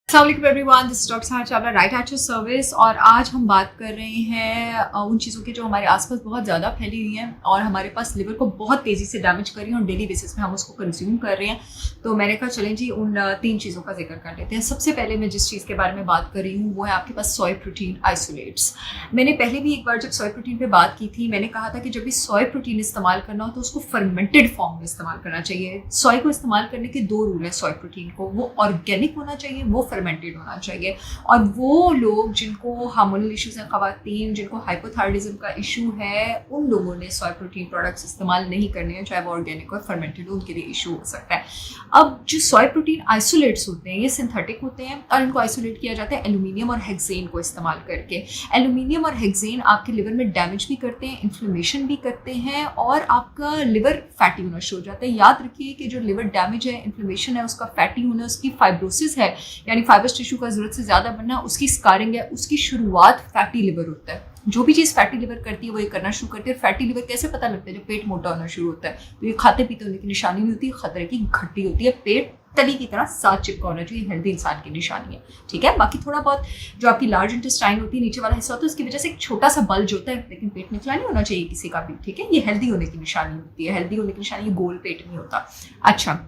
अस्सलाम everyone, this is doctor Sahar Chawla, right at your service. और आज हम बात कर रहे हैं उन चीज़ों की जो हमारे आसपास बहुत ज़्यादा फैली हुई हैं और हमारे पास लिवर को बहुत तेज़ी से डैमेज कर रही हैं और डेली बेसिस पे हम उसको कंज्यूम कर रहे हैं। तो मैंने कहा चलें जी उन 3 चीज़ों का जिक्र कर लेते हैं। सबसे पहले मैं जिस चीज़ के बारे में बात कर रही हूँ वो है आपके पास सोय प्रोटीन आइसोलेट्स। मैंने पहले भी एक बार जब सोय प्रोटीन पर बात की थी, मैंने कहा था कि जब भी सोय प्रोटीन इस्तेमाल करना हो तो उसको फर्मेंटेड फॉर्म में इस्तेमाल करना चाहिए। सोय को इस्तेमाल करने के 2 रूल हैं सोय प्रोटीन को, वो ऑर्गेनिक होना चाहिए, वो फर्मेंटेड होना चाहिए। और वो लोग जिनको हार्मोनल इश्यूज हैं, खवातीन जिनको हाइपोथायराइडिज्म का इशू है, उन लोगों ने सोय प्रोटीन प्रोडक्ट्स इस्तेमाल नहीं करने हैं, चाहे वो ऑर्गेनिक और फर्मेंटेड हो, उनके लिए इशू हो सकता है। अब जो सोय प्रोटीन आइसोलेट्स होते हैं ये सिंथेटिक होते हैं और इनको आइसोलेट किया जाता है एल्यूमिनियम और हेक्सेन को इस्तेमाल करके। एल्यूमिनियम और हेक्सेन आपके लिवर में डैमेज भी करते हैं, इन्फ्लेमेशन भी करते हैं और आपका लिवर फैटी होना शुरू हो जाता है। याद रखिए कि जो लिवर डैमेज है, इन्फ्लेमेशन है, उसका फैटी होना, उसकी फाइब्रोसिस है यानी फाइब्रस टिश्यू का जरूरत से ज़्यादा बनना, उसकी स्कारिंग है, उसकी शुरुआत फैटी लिवर होता है। जो भी चीज़ फैटी लिवर करती है वो ये करना शुरू करती है। फैटी लिवर कैसे पता लगता है? जब पेट मोटा होना शुरू होता है तो ये खाते पीते होने की निशानी नहीं होती, खतरे की घट्टी होती है। पेट तली की तरह साथ चिपका होना चाहिए, हेल्दी इंसान की निशानी है। ठीक है, बाकी थोड़ा बहुत जो आपकी लार्ज इंटेस्टाइन होती है, नीचे वाला हिस्सा होता है, उसकी वजह से एक छोटा सा बल्ज होता है, लेकिन पेट निकला नहीं होना चाहिए किसी का भी। ठीक है, ये हेल्दी होने की निशानी होती है। हेल्दी होने की निशानी ये गोल पेट नहीं होता। अच्छा,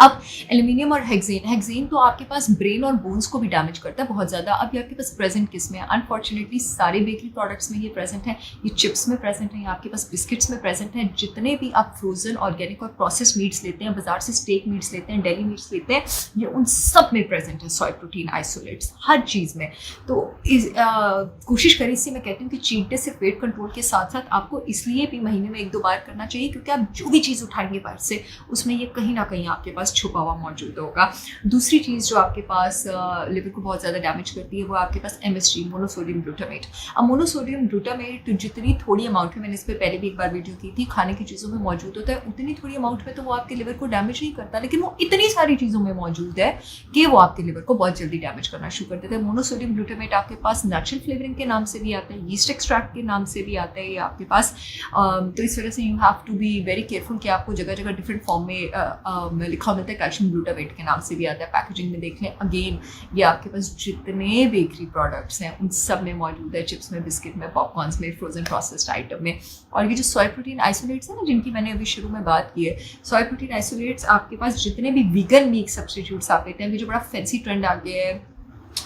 अब एल्यूमिनियम और हेक्सेन तो आपके पास ब्रेन और बोन्स को भी डैमेज करता है बहुत ज़्यादा। अब ये आपके पास प्रेजेंट किस में है? अनफॉर्चुनेटली सारे बेकरी प्रोडक्ट्स में ये प्रेजेंट है, ये चिप्स में प्रेजेंट है, ये आपके पास बिस्किट्स में प्रेजेंट है। जितने भी आप फ्रोजन, ऑर्गेनिक और प्रोसेस मीट्स लेते हैं, बाजार से स्टेक मीट्स लेते हैं, डेली मीट्स लेते हैं, ये उन सब में प्रेजेंट है सोय प्रोटीन आइसोलेट्स, हर चीज़ में। तो कोशिश करें, इससे मैं कहती हूँ कि चीट डे सिर्फ वेट कंट्रोल के साथ साथ आपको इसलिए भी महीने में 1-2 बार करना चाहिए क्योंकि आप जो भी चीज़ उठाएंगे बाहर से उसमें ये कहीं ना कहीं आपके पास छुपा हुआ मौजूद होगा। दूसरी चीज़ जो आपके पास लिवर को बहुत ज़्यादा डैमेज करती है वो आपके पास MSG, मोनोसोडियम ग्लूटामेट। अब मोनोसोडियम ग्लूटामेट जितनी थोड़ी अमाउंट में, मैंने इस पर पहले भी एक बार वीडियो की थी, खाने की चीज़ों में मौजूद होता है, उतनी थोड़ी अमाउंट में तो वो आपके लिवर को डैमेज नहीं करता, लेकिन वो इतनी सारी चीज़ों में मौजूद है कि वो आपके लिवर को बहुत जल्दी डैमेज करना शुरू कर देता है। मोनोसोडियम ग्लूटामेट आपके पास नेचुरल फ्लेवरिंग के नाम से भी आता है, यीस्ट एक्सट्रैक्ट के नाम से भी आता है ये आपके पास। तो इस वजह से you have to be very careful कि आपको जगह जगह डिफरेंट फॉर्म में लिखा मिलता है। कैल्शियम ग्लूटामेट के नाम से भी आता है, पैकेजिंग में देख लें। अगेन ये आपके पास जितने बेकरी प्रोडक्ट्स हैं उन सब में मौजूद है, चिप्स में, बिस्किट में, पॉपकॉर्न्स में, फ्रोजन प्रोसेस्ड आइटम में। और ये जो सोय प्रोटीन आइसोलेट्स हैं ना, जिनकी मैंने अभी शुरू में बात की है, सोय प्रोटीन आइसोलेट्स आपके पास जितने भी वीगन मीट सब्स्टिट्यूट्स आप लेते हैं, अभी जो बड़ा फैंसी ट्रेंड आ गया है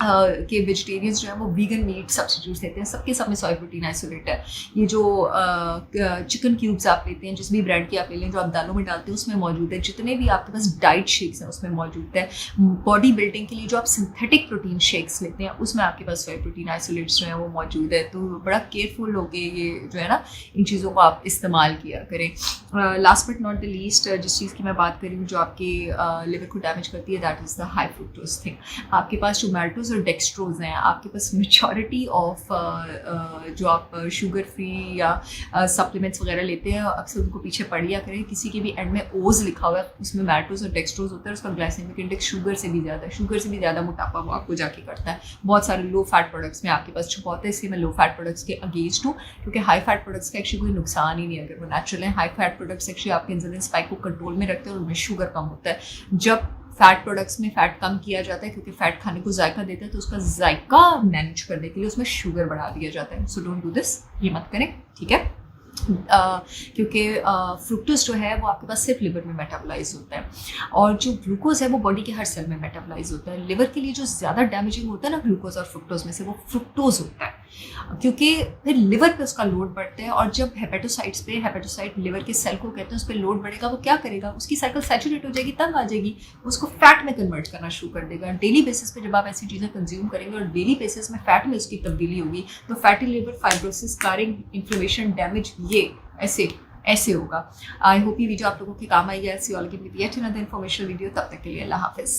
कि वेजिटेरियंस जो है वो वीगन मीट सब्स्टिट्यूट्स लेते हैं, सबके सब में सोय प्रोटीन आइसोलेट है। ये जो चिकन क्यूब्स आप लेते हैं, जिस भी ब्रांड की आप ले लें, जो आप दालों में डालते हैं उसमें मौजूद है। जितने भी आपके पास डाइट शेक्स हैं उसमें मौजूद है। बॉडी बिल्डिंग के लिए जो आप सिंथेटिक प्रोटीन शेक्स लेते हैं उसमें आपके पास सोय प्रोटीन आइसोलेट्स जो है वो मौजूद है। तो बड़ा केयरफुल होके ये जो है ना, इन चीज़ों को आप इस्तेमाल किया करें। Last but not the least, जिस चीज़ की मैं बात कर रही हूँ जो आपके लिवर को डैमेज करती है, that is the high fructose thing. आपके पास जो मैल्टोज और डेक्सट्रोज हैं, आपके पास मेजॉरिटी ऑफ जो आप शुगर फ्री या सप्लीमेंट्स वगैरह लेते हैं, अक्सर उनको पीछे पढ़ लिया करें। किसी के भी एंड में ओज लिखा हुआ है, उसमें मैल्टोज और डेक्सट्रोज होता है, उसका ग्लाइसेमिक इंडेक्स शुगर से भी ज़्यादा मोटापा वो आपको जाके करता है। बहुत सारे लो फैट प्रोडक्ट्स में आपके पास छुपा होता है, इसलिए मैं लो फैट प्रोडक्ट्स के अगेंस्ट हूँ क्योंकि हाई फैट प्रोडक्ट्स का एक्चुअली कोई नुकसान ही नहीं है अगर वो नेचुरल है। हाई फैट प्रोडक्ट्स एक्चुअली आपके इंसुलिन स्पाइक को कंट्रोल में रखते हैं और उनमें शुगर कम होता है। जब फैट प्रोडक्ट्स में फैट कम किया जाता है क्योंकि फैट खाने को जायका देता है, तो उसका जायका मैनेज करने के लिए उसमें शुगर बढ़ा दिया जाता है। सो डोंट डू दिस, ये मत करें, ठीक है। क्योंकि फ्रुक्टोज जो है वो आपके पास सिर्फ लिवर में मेटाबोलाइज होता है और जो ग्लूकोज है वो बॉडी के हर सेल में मेटाबोलाइज होता है। लिवर के लिए जो ज़्यादा डैमेजिंग होता है ना ग्लूकोज और फ्रुक्टोज में से, वो फ्रुक्टोज होता है क्योंकि फिर लिवर पे उसका लोड बढ़ता है और जब हेपेटोसाइट लिवर के सेल को कहते हैं, उस पर लोड बढ़ेगा, वो क्या करेगा, उसकी साइकिल सैचुरेट हो जाएगी, तंग आ जाएगी, उसको फैट में कन्वर्ट करना शुरू कर देगा। डेली बेसिस पे जब आप ऐसी चीज़ें कंज्यूम करेंगे और डेली बेसिस में फैट में उसकी तब्दीली होगी तो fatty liver, fibrosis, scarring, inflammation, damage, ये ऐसे होगा। आई होप ये वीडियो आप लोगों के काम आई है। See all give me yet another informational video. तब तक के लिए अल्लाह हाफिज़।